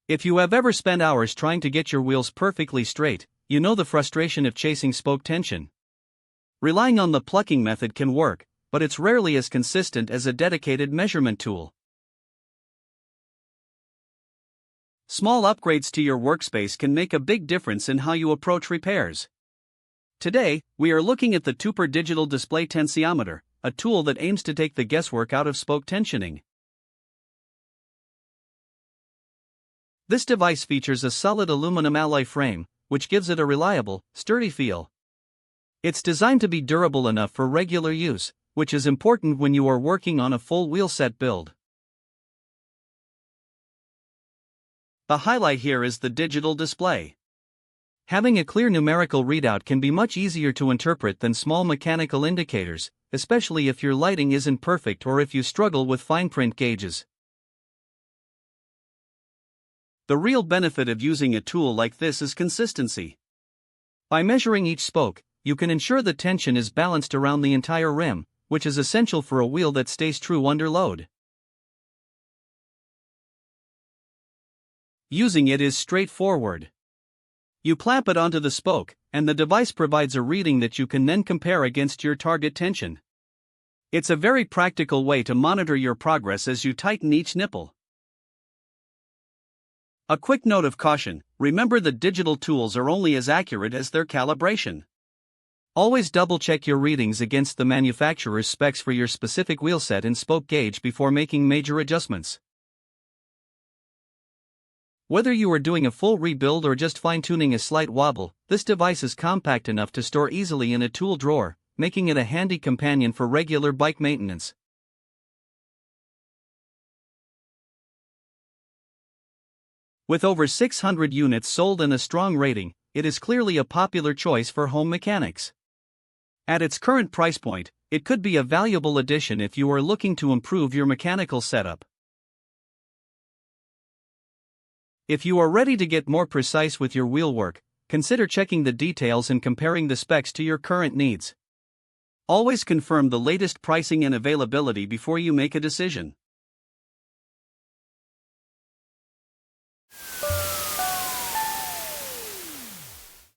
If you have ever spent hours trying to get your wheels perfectly straight, you know the frustration of chasing spoke tension. Relying on the plucking method can work, but it's rarely as consistent as a dedicated measurement tool. Small upgrades to your workspace can make a big difference in how you approach repairs. Today, we are looking at the TOOPRE digital display tensiometer, a tool that aims to take the guesswork out of spoke tensioning. This device features a solid aluminum alloy frame, which gives it a reliable, sturdy feel. It's designed to be durable enough for regular use, which is important when you are working on a full wheelset build. The highlight here is the digital display. Having a clear numerical readout can be much easier to interpret than small mechanical indicators, especially if your lighting isn't perfect or if you struggle with fine print gauges. The real benefit of using a tool like this is consistency. By measuring each spoke, you can ensure the tension is balanced around the entire rim, which is essential for a wheel that stays true under load. Using it is straightforward. You clamp it onto the spoke, and the device provides a reading that you can then compare against your target tension. It's a very practical way to monitor your progress as you tighten each nipple. A quick note of caution: remember that digital tools are only as accurate as their calibration. Always double-check your readings against the manufacturer's specs for your specific wheelset and spoke gauge before making major adjustments. Whether you are doing a full rebuild or just fine-tuning a slight wobble, this device is compact enough to store easily in a tool drawer, making it a handy companion for regular bike maintenance. With over 600 units sold and a strong rating, it is clearly a popular choice for home mechanics. At its current price point, it could be a valuable addition if you are looking to improve your mechanical setup. If you are ready to get more precise with your wheel work, consider checking the details and comparing the specs to your current needs. Always confirm the latest pricing and availability before you make a decision.